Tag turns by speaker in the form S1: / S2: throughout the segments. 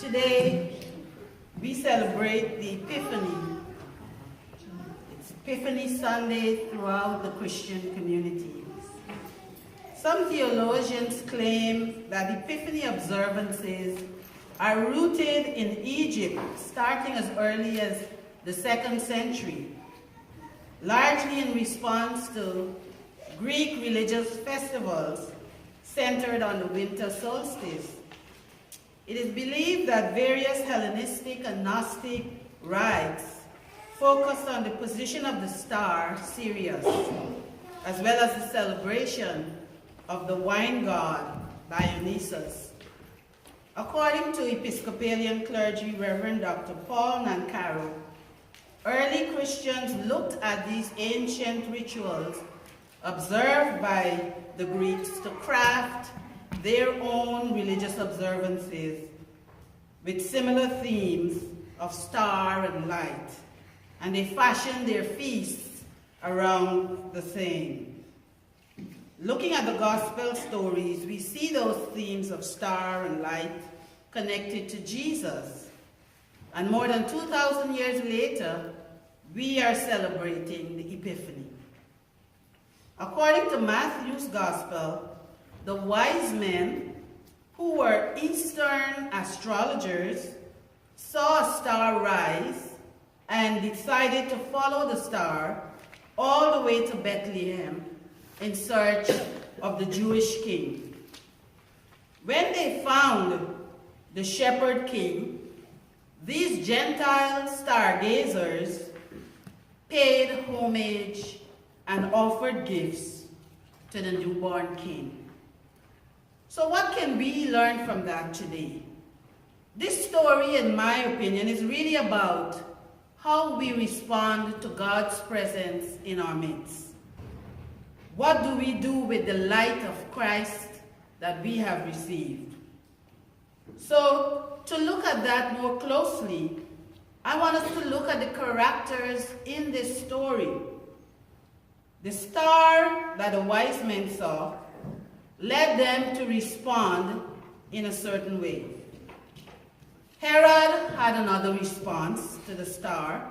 S1: Today, we celebrate the Epiphany. It's Epiphany Sunday throughout the Christian community. Some theologians claim that Epiphany observances are rooted in Egypt, starting as early as the 2nd century, largely in response to Greek religious festivals centered on the winter solstice. It is believed that various Hellenistic and Gnostic rites focused on the position of the star, Sirius, as well as the celebration of the wine god, Dionysus. According to Episcopalian clergy Reverend Dr. Paul Nancaro, early Christians looked at these ancient rituals observed by the Greeks to craft their own religious observances with similar themes of star and light, and they fashioned their feasts around the same. Looking at the gospel stories, we see those themes of star and light connected to Jesus. And more than 2,000 years later, we are celebrating the Epiphany. According to Matthew's gospel, the wise men, who were Eastern astrologers, saw a star rise and decided to follow the star all the way to Bethlehem in search of the Jewish king. When they found the shepherd king, these Gentile stargazers paid homage and offered gifts to the newborn king. So what can we learn from that today? This story, in my opinion, is really about how we respond to God's presence in our midst. What do we do with the light of Christ that we have received? So, to look at that more closely, I want us to look at the characters in this story. The star that the wise men saw led them to respond in a certain way. Herod had another response to the star,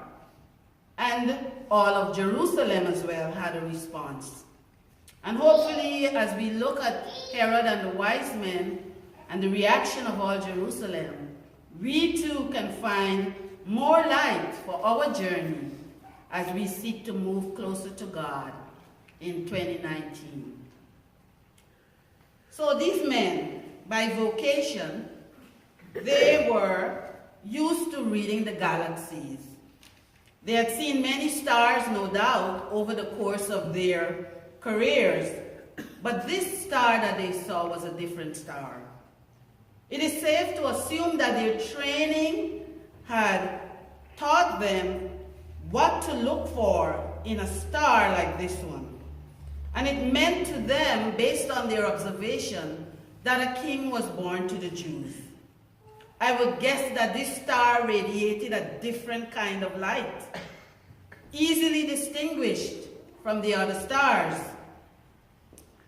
S1: and all of Jerusalem as well had a response. And hopefully, as we look at Herod and the wise men and the reaction of all Jerusalem, we too can find more light for our journey as we seek to move closer to God in 2019. So these men, by vocation, they were used to reading the galaxies. They had seen many stars, no doubt, over the course of their careers, but this star that they saw was a different star. It is safe to assume that their training had taught them what to look for in a star like this one. And it meant to them, based on their observation, that a king was born to the Jews. I would guess that this star radiated a different kind of light, easily distinguished from the other stars.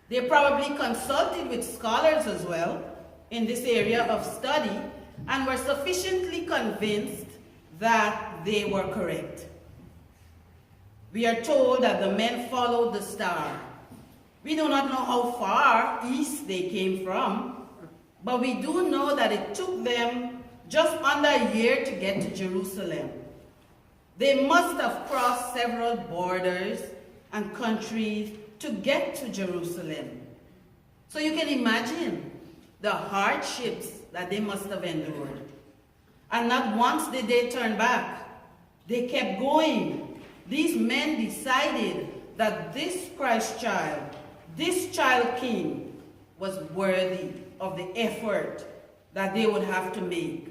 S1: They probably consulted with scholars as well in this area of study and were sufficiently convinced that they were correct. We are told that the men followed the star. We do not know how far east they came from, but we do know that it took them just under a year to get to Jerusalem. They must have crossed several borders and countries to get to Jerusalem. So you can imagine the hardships that they must have endured. And not once did they turn back. They kept going. These men decided that this Christ child, this child king, was worthy of the effort that they would have to make.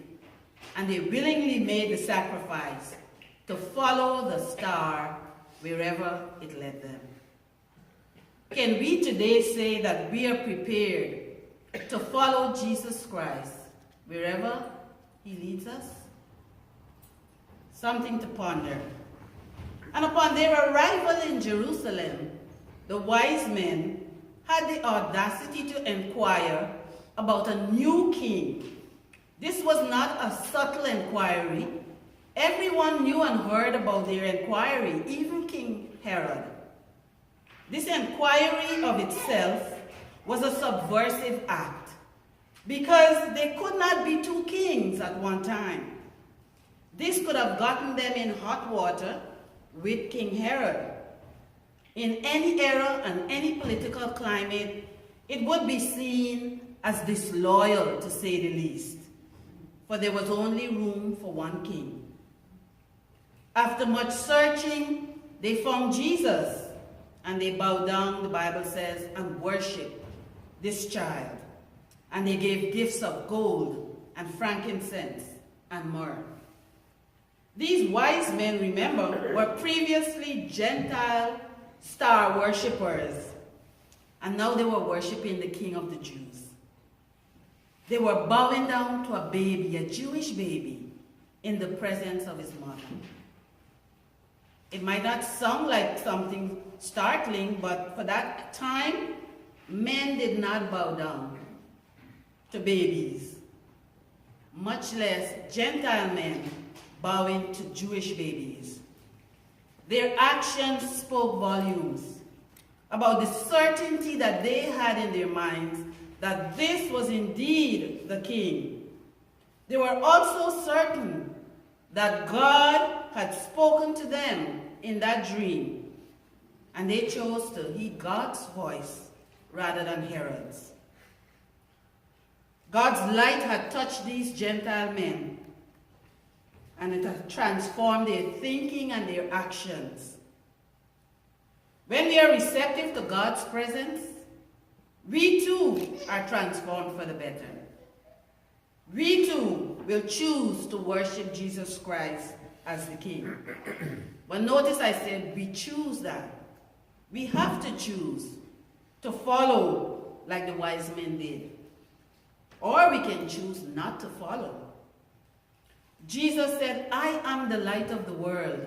S1: And they willingly made the sacrifice to follow the star wherever it led them. Can we today say that we are prepared to follow Jesus Christ wherever he leads us? Something to ponder. And upon their arrival in Jerusalem, the wise men had the audacity to inquire about a new king This was not a subtle inquiry. Everyone knew and heard about their inquiry, even King Herod. This inquiry of itself was a subversive act because there could not be two kings at one time. This could have gotten them in hot water with King Herod. In any era and any political climate, it would be seen as disloyal, to say the least, for there was only room for one king. After much searching, they found Jesus, and they bowed down, the Bible says, and worshiped this child. And they gave gifts of gold and frankincense and myrrh. These wise men, remember, were previously Gentile star worshippers, and now they were worshiping the King of the Jews. They were bowing down to a baby, a Jewish baby, in the presence of his mother. It might not sound like something startling, but for that time, men did not bow down to babies, much less Gentile men bowing to Jewish babies. Their actions spoke volumes about the certainty that they had in their minds that this was indeed the king. They were also certain that God had spoken to them in that dream, and they chose to heed God's voice rather than Herod's. God's light had touched these Gentile men, and it had transformed their thinking and their actions. When we are receptive to God's presence, we too are transformed for the better. We too will choose to worship Jesus Christ as the King. But notice I said we choose that. We have to choose to follow like the wise men did. Or we can choose not to follow. Jesus said, I am the light of the world.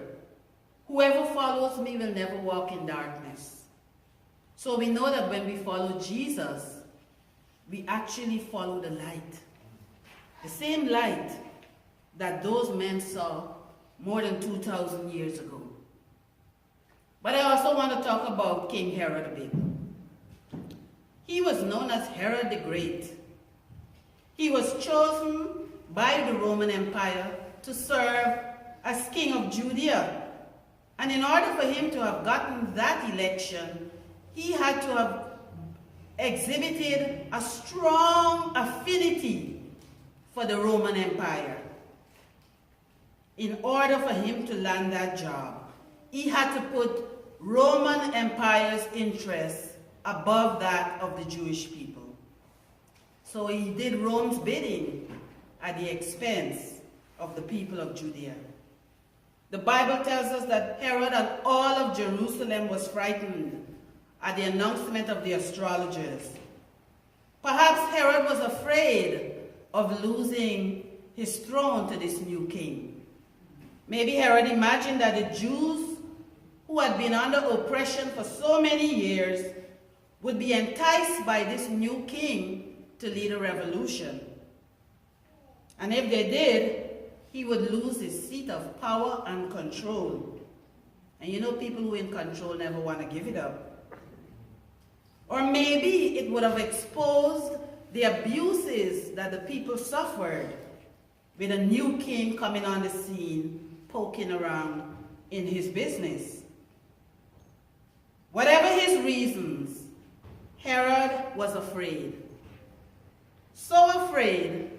S1: Whoever follows me will never walk in darkness. So we know that when we follow Jesus, we actually follow the light. The same light that those men saw more than 2,000 years ago. But I also want to talk about King Herod a bit. He was known as Herod the Great. He was chosen by the Roman Empire to serve as king of Judea. And in order for him to have gotten that election, he had to have exhibited a strong affinity for the Roman Empire. In order for him to land that job, he had to put Roman Empire's interests above that of the Jewish people. So he did Rome's bidding at the expense of the people of Judea. The Bible tells us that Herod and all of Jerusalem was frightened at the announcement of the astrologers. Perhaps Herod was afraid of losing his throne to this new king. Maybe Herod imagined that the Jews, who had been under oppression for so many years, would be enticed by this new king to lead a revolution. And if they did, he would lose his seat of power and control. And you know, people who are in control never want to give it up. Or maybe it would have exposed the abuses that the people suffered with a new king coming on the scene, poking around in his business. Whatever his reasons, Herod was afraid. So afraid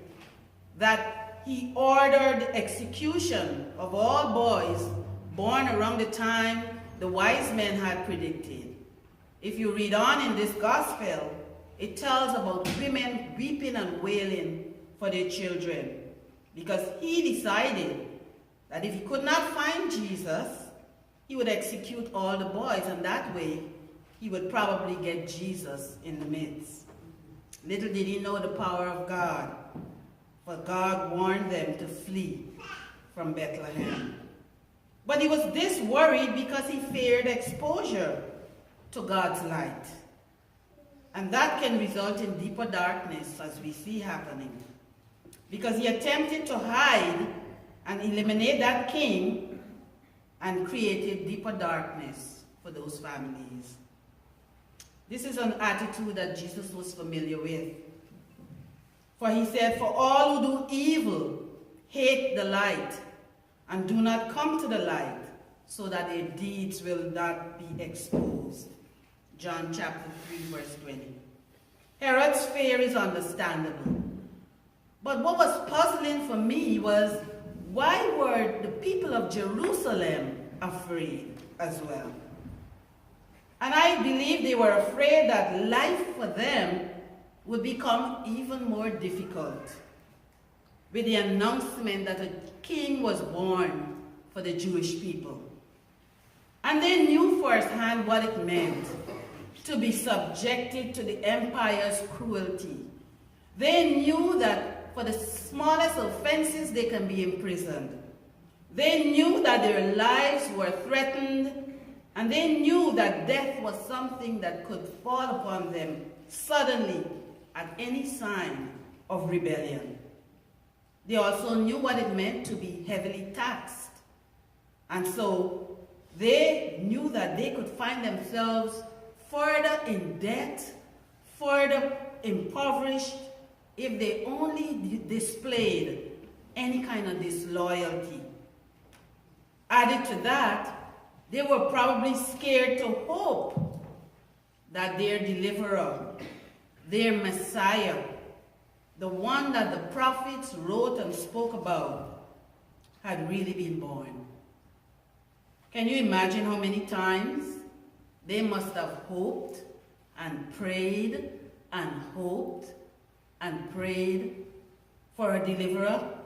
S1: that he ordered execution of all boys born around the time the wise men had predicted. If you read on in this gospel, it tells about women weeping and wailing for their children because he decided that if he could not find Jesus, he would execute all the boys, and that way he would probably get Jesus in the midst. Little did he know the power of God, for God warned them to flee from Bethlehem. But he was this worried because he feared exposure to God's light. And that can result in deeper darkness, as we see happening. because he attempted to hide and eliminate that king and created deeper darkness for those families. This is an attitude that Jesus was familiar with. For he said, "For all who do evil hate the light and do not come to the light, so that their deeds will not be exposed." John chapter 3, verse 20. Herod's fear is understandable. But what was puzzling for me was, why were the people of Jerusalem afraid as well? And I believe they were afraid that life for them would become even more difficult with the announcement that a king was born for the Jewish people. And they knew firsthand what it meant to be subjected to the empire's cruelty. They knew that for the smallest offenses they can be imprisoned. They knew that their lives were threatened, and they knew that death was something that could fall upon them suddenly at any sign of rebellion. They also knew what it meant to be heavily taxed. And so they knew that they could find themselves further in debt, further impoverished, if they only displayed any kind of disloyalty. Added to that, they were probably scared to hope that their deliverer, their Messiah, the one that the prophets wrote and spoke about, had really been born. Can you imagine how many times they must have hoped and prayed and hoped and prayed for a deliverer,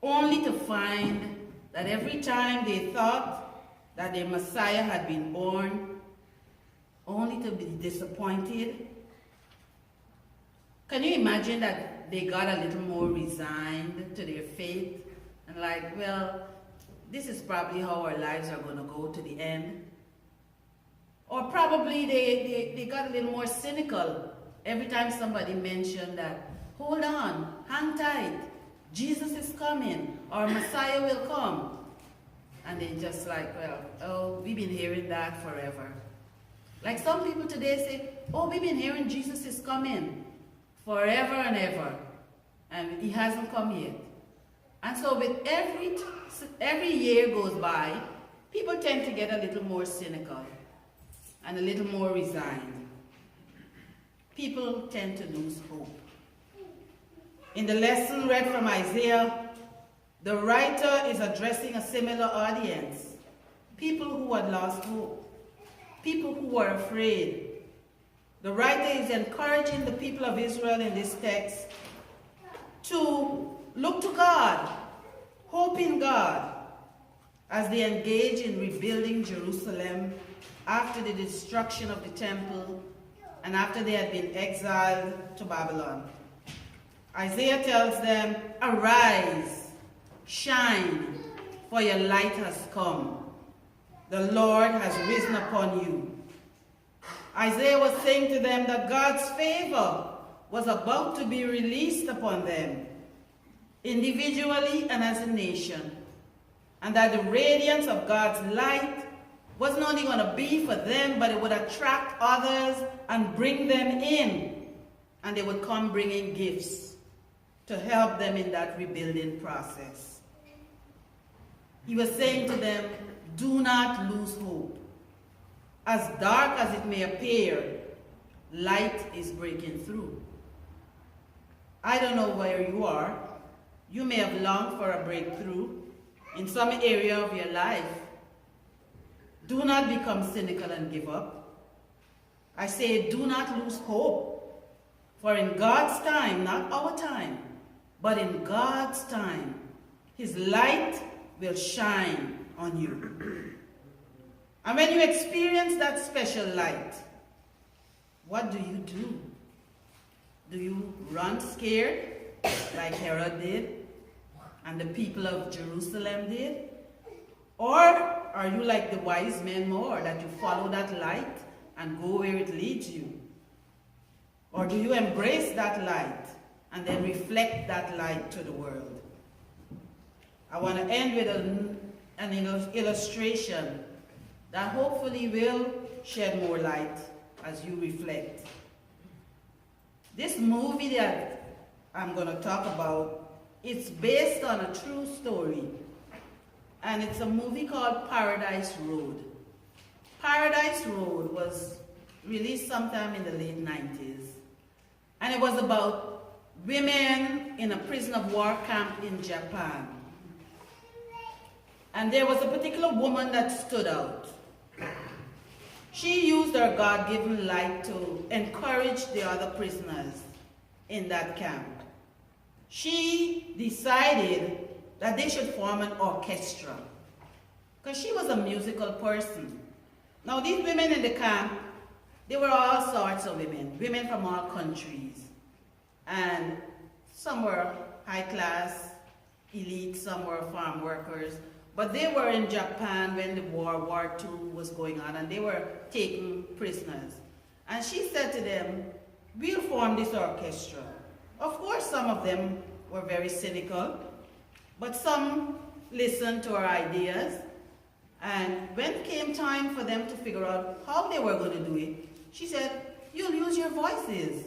S1: only to find that every time they thought that their Messiah had been born, only to be disappointed? Can you imagine that they got a little more resigned to their fate and like, well, this is probably how our lives are going to go to the end? Or probably they got a little more cynical every time somebody mentioned that, hold on, hang tight, Jesus is coming, our Messiah will come. And they just like, well, oh, we've been hearing that forever. Like some people today say, oh, we've been hearing Jesus is coming forever and ever, and he hasn't come yet. And so with every year goes by, people tend to get a little more cynical and a little more resigned. People tend to lose hope. In the lesson read from Isaiah, the writer is addressing a similar audience, people who had lost hope, people who were afraid. The writer is encouraging the people of Israel in this text to look to God, hope in God, as they engage in rebuilding Jerusalem after the destruction of the temple and after they had been exiled to Babylon. Isaiah tells them, arise, shine, for your light has come. The Lord has risen upon you. Isaiah was saying to them that God's favor was about to be released upon them, individually and as a nation, and that the radiance of God's light wasn't only going to be for them, but it would attract others and bring them in, and they would come bringing gifts to help them in that rebuilding process. He was saying to them, do not lose hope. As dark as it may appear, light is breaking through. I don't know where you are. You may have longed for a breakthrough in some area of your life. Do not become cynical and give up. I say, do not lose hope. For in God's time, not our time, but in God's time, his light will shine on you. And when you experience that special light, what do you do? Do you run scared like Herod did and the people of Jerusalem did? Or are you like the wise men more, that you follow that light and go where it leads you? Or do you embrace that light and then reflect that light to the world. I want to end with an illustration that hopefully will shed more light as you reflect. This movie that I'm going to talk about, it's based on a true story, and it's a movie called Paradise Road. Paradise Road was released sometime in the late 90s, and it was about women in a prisoner of war camp in Japan. And there was a particular woman that stood out. She used her God-given light to encourage the other prisoners in that camp. She decided that they should form an orchestra because she was a musical person. Now, these women in the camp, they were all sorts of women from all countries. And some were high class, elite, some were farm workers. But they were in Japan when the War II was going on, and they were taking prisoners. And she said to them, we'll form this orchestra. Of course, some of them were very cynical, but some listened to her ideas. And when it came time for them to figure out how they were going to do it, she said, you'll use your voices.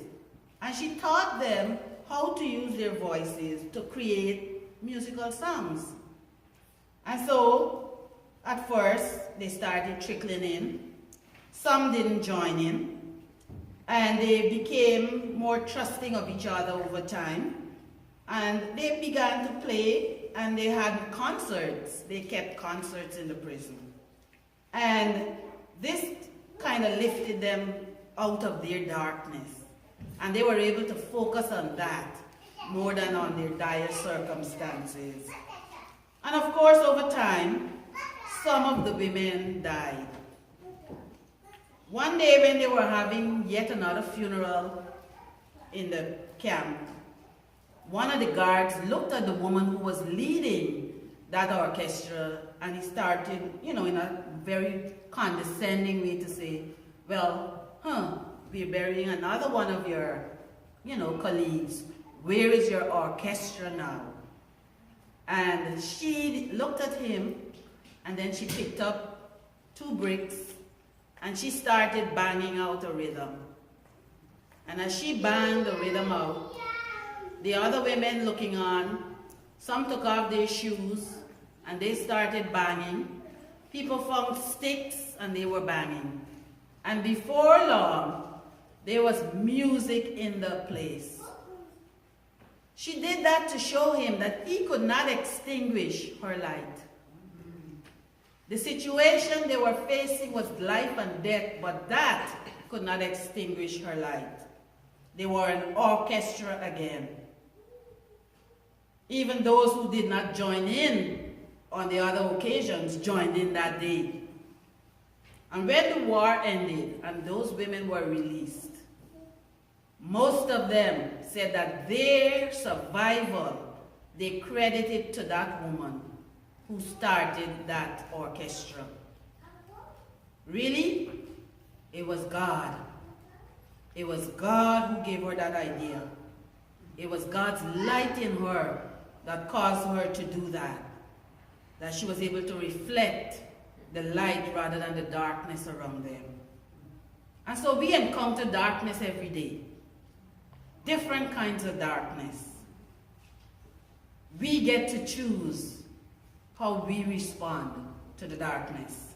S1: And she taught them how to use their voices to create musical songs. And so, at first, they started trickling in. Some didn't join in. And they became more trusting of each other over time. And they began to play, and they had concerts. They kept concerts in the prison. And this kind of lifted them out of their darkness. And they were able to focus on that more than on their dire circumstances. And of course, over time, some of the women died. One day when they were having yet another funeral in the camp, one of the guards looked at the woman who was leading that orchestra, and he started, in a very condescending way to say, well, we're burying another one of your, colleagues. Where is your orchestra now? And she looked at him, and then she picked up 2 bricks, and she started banging out a rhythm. And as she banged the rhythm out, the other women looking on, some took off their shoes, and they started banging. People found sticks, and they were banging. And before long, there was music in the place. She did that to show him that he could not extinguish her light. The situation they were facing was life and death, but that could not extinguish her light. They were an orchestra again. Even those who did not join in on the other occasions joined in that day. And when the war ended and those women were released, most of them said that their survival, they credited to that woman who started that orchestra. Really? It was God. It was God who gave her that idea. It was God's light in her that caused her to do that. That she was able to reflect the light rather than the darkness around them. And so we encounter darkness every day. Different kinds of darkness. We get to choose how we respond to the darkness.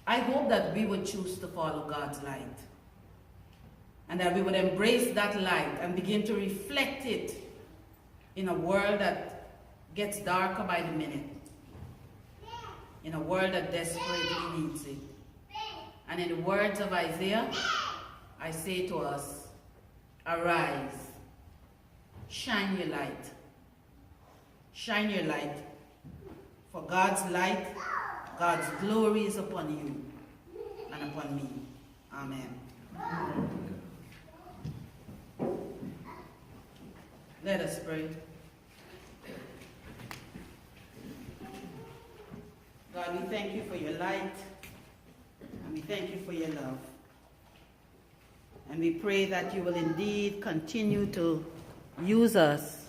S1: I hope that we would choose to follow God's light, and that we would embrace that light and begin to reflect it in a world that gets darker by the minute, in a world that desperately needs it. And in the words of Isaiah, I say to us, arise, shine your light. Shine your light, for God's light, God's glory is upon you and upon me. Amen. Let us pray. God, we thank you for your light, and we thank you for your love. And we pray that you will indeed continue to use us